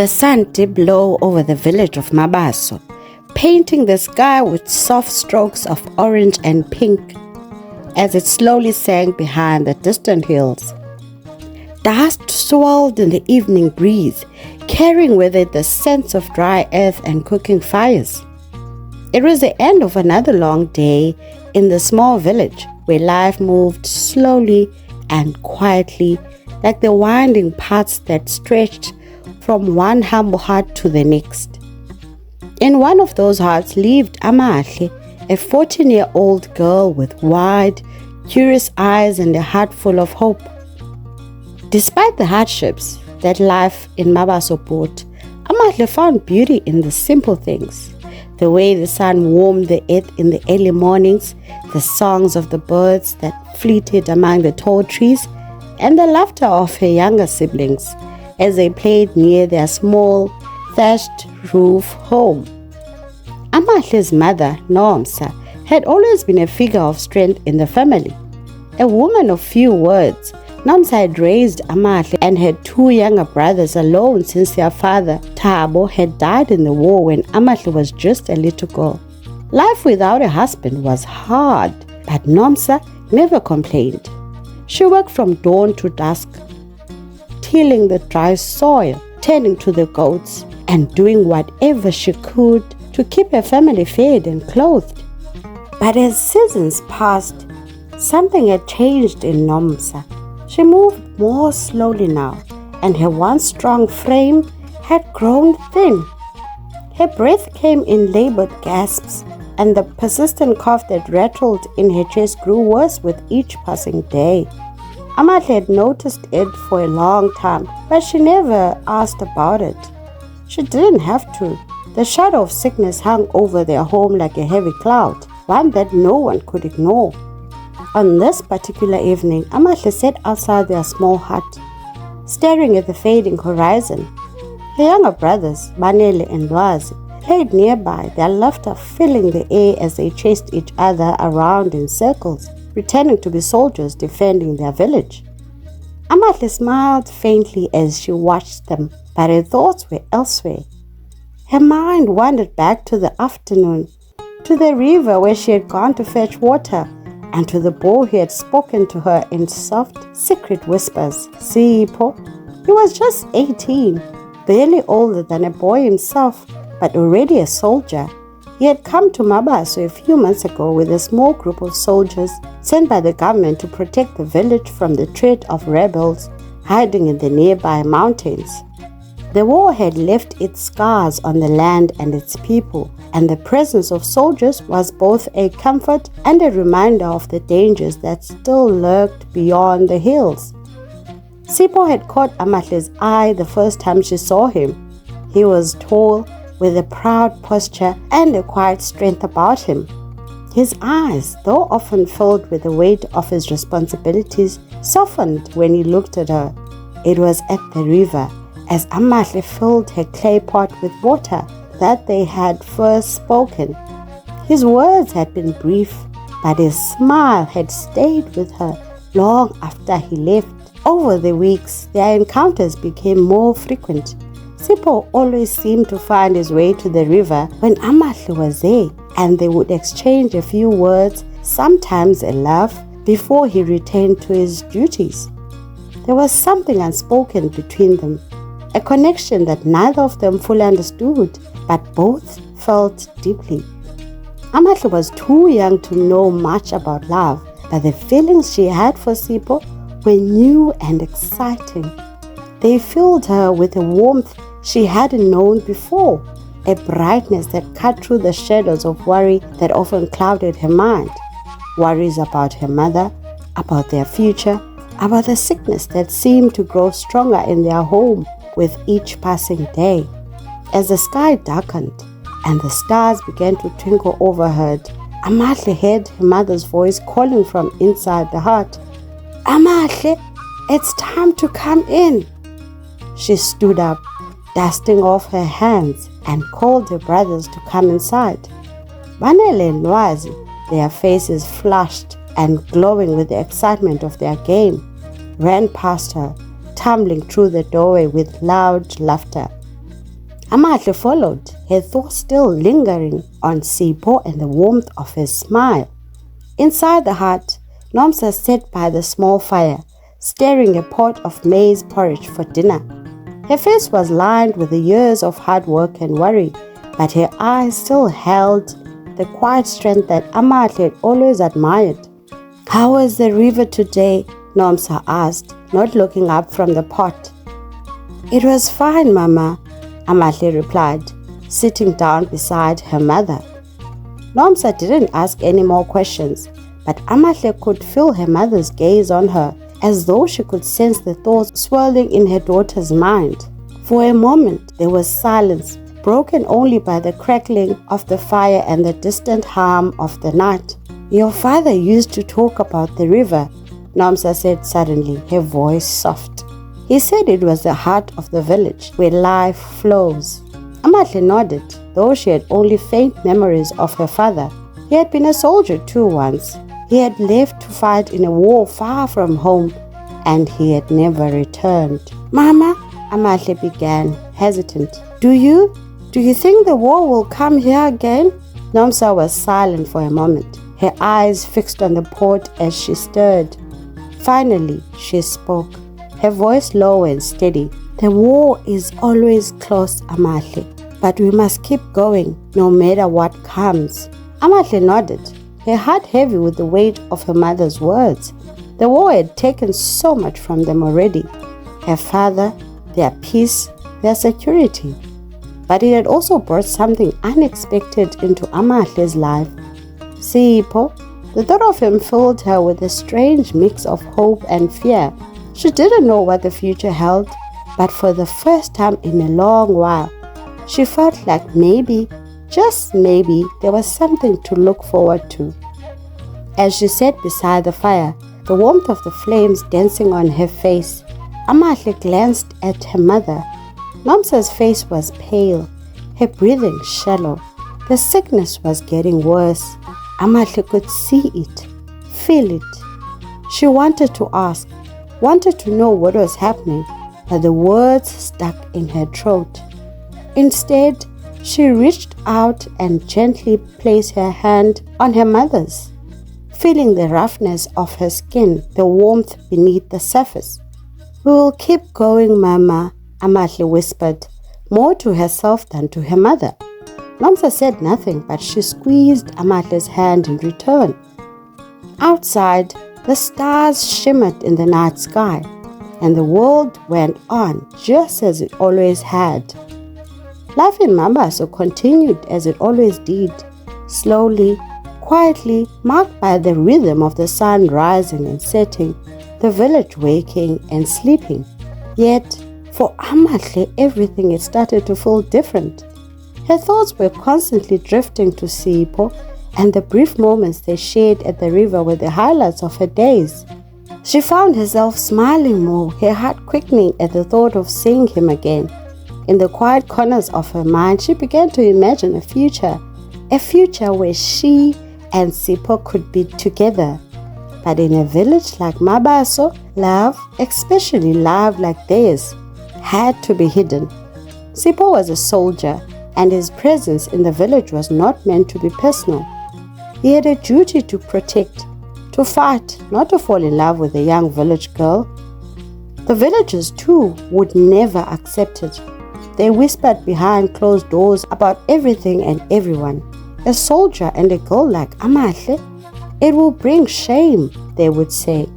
The sun dipped low over the village of Mabaso, painting the sky with soft strokes of orange and pink as it slowly sank behind the distant hills. Dust swirled in the evening breeze, carrying with it the scents of dry earth and cooking fires. It was the end of another long day in the small village where life moved slowly and quietly, like the winding paths that stretched from one humble hut to the next. In one of those huts lived Amahle, a 14-year-old girl with wide, curious eyes and a heart full of hope. Despite the hardships that life in Mabaso brought, Amahle found beauty in the simple things. The way the sun warmed the earth in the early mornings, the songs of the birds that fleeted among the tall trees, and the laughter of her younger siblings as they played near their small, thatched roof home. Amahle's mother, Nomsa, had always been a figure of strength in the family. A woman of few words, Nomsa had raised Amahle and her two younger brothers alone since their father, Thabo, had died in the war when Amahle was just a little girl. Life without a husband was hard, but Nomsa never complained. She worked from dawn to dusk, tilling the dry soil, tending to the goats, and doing whatever she could to keep her family fed and clothed. But as seasons passed, something had changed in Nomsa. She moved more slowly now, and her once strong frame had grown thin. Her breath came in labored gasps, and the persistent cough that rattled in her chest grew worse with each passing day. Amahle had noticed it for a long time, but she never asked about it. She didn't have to. The shadow of sickness hung over their home like a heavy cloud, one that no one could ignore. On this particular evening, Amahle sat outside their small hut, staring at the fading horizon. Her younger brothers, Banele and Lwazi, played nearby, their laughter filling the air as they chased each other around in circles, pretending to be soldiers defending their village. Amahle smiled faintly as she watched them, but her thoughts were elsewhere. Her mind wandered back to the afternoon, to the river where she had gone to fetch water, and to the boy who had spoken to her in soft, secret whispers, Sipho. He was just 18, barely older than a boy himself, but already a soldier. He had come to Mabaso a few months ago with a small group of soldiers sent by the government to protect the village from the threat of rebels hiding in the nearby mountains. The war had left its scars on the land and its people, and the presence of soldiers was both a comfort and a reminder of the dangers that still lurked beyond the hills. Sipho had caught Amahle's eye the first time she saw him. He was tall, with a proud posture and a quiet strength about him. His eyes, though often filled with the weight of his responsibilities, softened when he looked at her. It was at the river, as Amahle filled her clay pot with water, that they had first spoken. His words had been brief, but his smile had stayed with her long after he left. Over the weeks, their encounters became more frequent. Sipho always seemed to find his way to the river when Amahle was there, and they would exchange a few words, sometimes a laugh, before he returned to his duties. There was something unspoken between them, a connection that neither of them fully understood, but both felt deeply. Amahle was too young to know much about love, but the feelings she had for Sipho were new and exciting. They filled her with a warmth she hadn't known before, a brightness that cut through the shadows of worry that often clouded her mind. Worries about her mother, about their future, about the sickness that seemed to grow stronger in their home with each passing day. As the sky darkened and the stars began to twinkle overhead, Amahle heard her mother's voice calling from inside the hut. "Amahle, it's time to come in." She stood up, dusting off her hands, and called her brothers to come inside. Banele and Lwazi, their faces flushed and glowing with the excitement of their game, ran past her, tumbling through the doorway with loud laughter. Amahle followed, her thoughts still lingering on Sipho and the warmth of his smile. Inside the hut, Nomsa sat by the small fire, stirring a pot of maize porridge for dinner. Her face was lined with the years of hard work and worry, but her eyes still held the quiet strength that Amahle had always admired. "How was the river today?" Nomsa asked, not looking up from the pot. "It was fine, Mama," Amahle replied, sitting down beside her mother. Nomsa didn't ask any more questions, but Amahle could feel her mother's gaze on her, as though she could sense the thoughts swirling in her daughter's mind. For a moment there was silence, broken only by the crackling of the fire and the distant hum of the night. "Your father used to talk about the river," Nomsa said suddenly, her voice soft. "He said it was the heart of the village, where life flows." Amahle nodded, though she had only faint memories of her father. He had been a soldier too once. He had left to fight in a war far from home, and he had never returned. "Mama," Amahle began, hesitant, Do you think the war will come here again?" Nomsa was silent for a moment, her eyes fixed on the pot as she stirred. Finally, she spoke, her voice low and steady. "The war is always close, Amahle, but we must keep going, no matter what comes." Amahle nodded, her heart heavy with the weight of her mother's words. The war had taken so much from them already. Her father, their peace, their security. But it had also brought something unexpected into Amahle's life. Sipho, the thought of him filled her with a strange mix of hope and fear. She didn't know what the future held, but for the first time in a long while, she felt like maybe, just maybe, there was something to look forward to. As she sat beside the fire, the warmth of the flames dancing on her face, Amahle glanced at her mother. Nomsa's face was pale, her breathing shallow. The sickness was getting worse. Amahle could see it, feel it. She wanted to ask, wanted to know what was happening, but the words stuck in her throat. Instead, she reached out and gently placed her hand on her mother's, feeling the roughness of her skin, the warmth beneath the surface. "We will keep going, Mama," Amahle whispered, more to herself than to her mother. Nomsa said nothing, but she squeezed Amahle's hand in return. Outside, the stars shimmered in the night sky, and the world went on just as it always had. Life in Mabaso continued as it always did, slowly, quietly, marked by the rhythm of the sun rising and setting, the village waking and sleeping. Yet, for Amahle, everything had started to feel different. Her thoughts were constantly drifting to Sipho, and the brief moments they shared at the river were the highlights of her days. She found herself smiling more, her heart quickening at the thought of seeing him again. In the quiet corners of her mind, she began to imagine a future where she and Sipho could be together. But in a village like Mabaso, love, especially love like theirs, had to be hidden. Sipho was a soldier, and his presence in the village was not meant to be personal. He had a duty to protect, to fight, not to fall in love with a young village girl. The villagers, too, would never accept it. They whispered behind closed doors about everything and everyone. A soldier and a girl like Amahle, it will bring shame, they would say.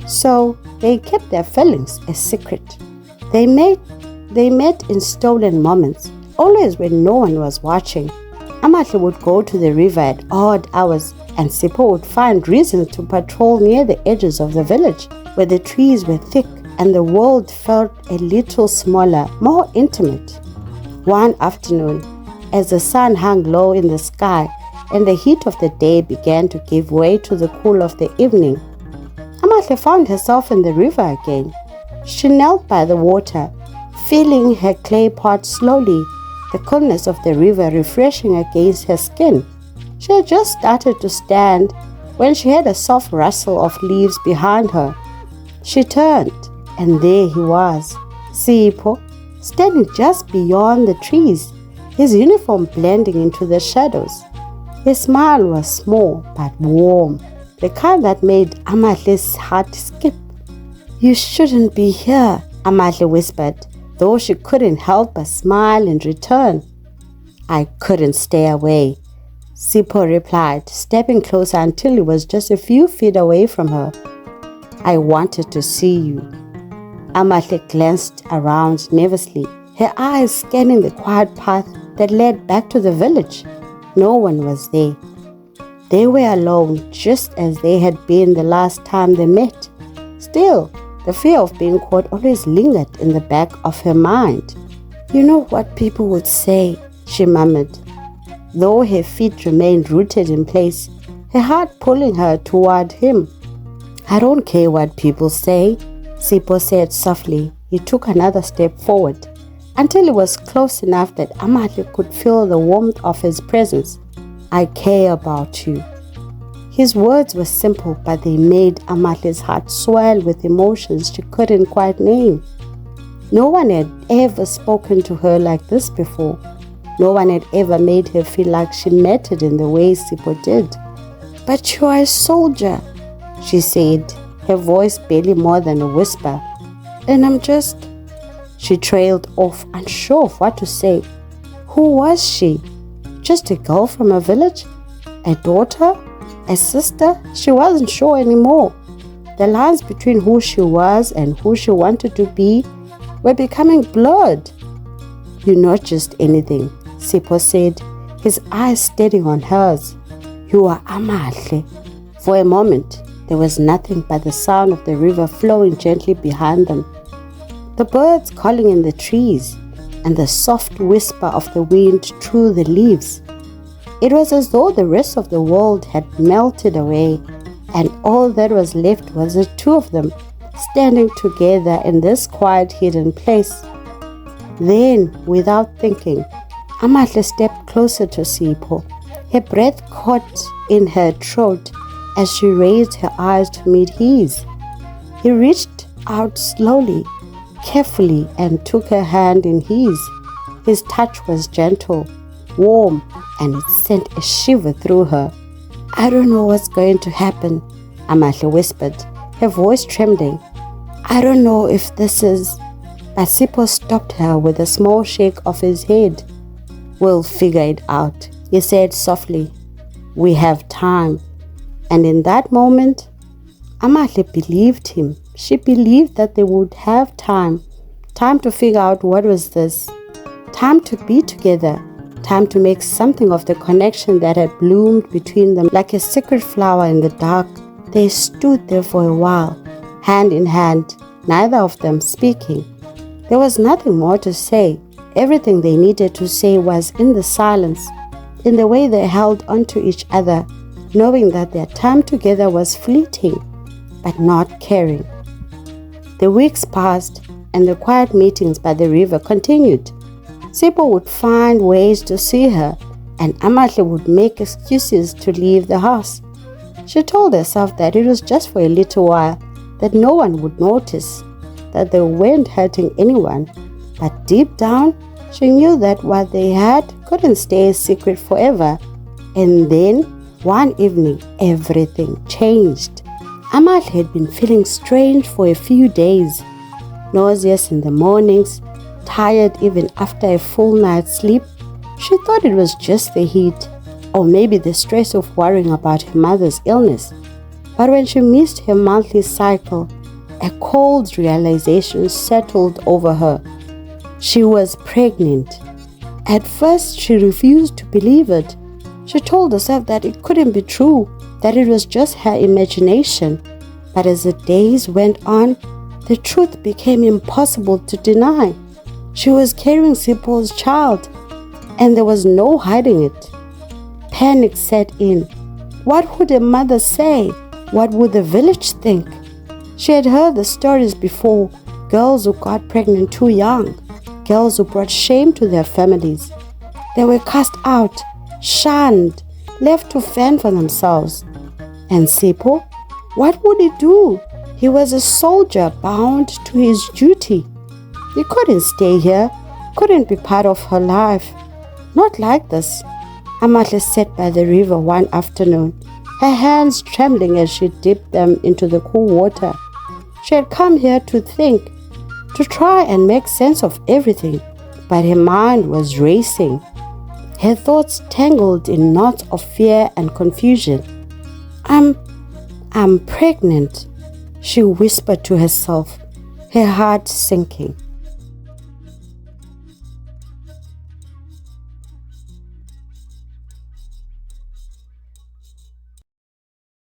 So they kept their feelings a secret. They met in stolen moments, always when no one was watching. Amahle would go to the river at odd hours, and Sipho would find reasons to patrol near the edges of the village, where the trees were thick and the world felt a little smaller, more intimate. One afternoon, as the sun hung low in the sky and the heat of the day began to give way to the cool of the evening, Amahle found herself in the river again. She knelt by the water, feeling her clay pot slowly, the coolness of the river refreshing against her skin. She had just started to stand when she heard a soft rustle of leaves behind her. She turned, and there he was, Sipho, standing just beyond the trees, his uniform blending into the shadows. His smile was small but warm, the kind that made Amahle's heart skip. "You shouldn't be here," Amahle whispered, though she couldn't help but smile in return. "I couldn't stay away," Sipho replied, stepping closer until he was just a few feet away from her. "I wanted to see you." Amahle glanced around nervously, her eyes scanning the quiet path that led back to the village. No one was there. They were alone, just as they had been the last time they met. Still, the fear of being caught always lingered in the back of her mind. "You know what people would say," she murmured, though her feet remained rooted in place, her heart pulling her toward him. "I don't care what people say," Sipho said softly. He took another step forward, until he was close enough that Amahle could feel the warmth of his presence. "I care about you." His words were simple, but they made Amahle's heart swell with emotions she couldn't quite name. No one had ever spoken to her like this before. No one had ever made her feel like she mattered in the way Sipho did. "But you are a soldier," she said, her voice barely more than a whisper. "And I'm just..." She trailed off, unsure of what to say. Who was she? Just a girl from a village? A daughter? A sister? She wasn't sure anymore. The lines between who she was and who she wanted to be were becoming blurred. "You're not just anything," Sipho said, his eyes steady on hers. "You are Amahle." For a moment, there was nothing but the sound of the river flowing gently behind them, the birds calling in the trees, and the soft whisper of the wind through the leaves. It was as though the rest of the world had melted away, and all that was left was the two of them standing together in this quiet hidden place. Then, without thinking, Amahle stepped closer to Sipho, her breath caught in her throat as she raised her eyes to meet his. He reached out slowly, carefully, and took her hand in his. His touch was gentle, warm, and it sent a shiver through her. "I don't know what's going to happen," Amahle whispered, her voice trembling. "I don't know if this is..." But Sipho stopped her with a small shake of his head. "We'll figure it out," he said softly. "We have time." And in that moment, Amahle believed him. She believed that they would have time to figure out what was this, time to be together, time to make something of the connection that had bloomed between them like a secret flower in the dark. They stood there for a while, hand in hand, neither of them speaking. There was nothing more to say. Everything they needed to say was in the silence, in the way they held onto each other, knowing that their time together was fleeting, but not caring. The weeks passed, and the quiet meetings by the river continued. Sipho would find ways to see her, and Amahle would make excuses to leave the house. She told herself that it was just for a little while, that no one would notice, that they weren't hurting anyone. But deep down, she knew that what they had couldn't stay a secret forever. And then, one evening, everything changed. Amahle had been feeling strange for a few days, nauseous in the mornings, tired even after a full night's sleep. She thought it was just the heat, or maybe the stress of worrying about her mother's illness. But when she missed her monthly cycle, a cold realization settled over her. She was pregnant. At first, she refused to believe it. She told herself that it couldn't be true, that it was just her imagination. But as the days went on, the truth became impossible to deny. She was carrying Sipho's child, and there was no hiding it. Panic set in. What would a mother say? What would the village think? She had heard the stories before, girls who got pregnant too young, girls who brought shame to their families. They were cast out, shunned, left to fend for themselves. And Sipho? What would he do? He was a soldier bound to his duty. You couldn't stay here, couldn't be part of her life. Not like this. Amahle sat by the river one afternoon, her hands trembling as she dipped them into the cool water. She had come here to think, to try and make sense of everything, but her mind was racing. Her thoughts tangled in knots of fear and confusion. I'm pregnant, she whispered to herself, her heart sinking.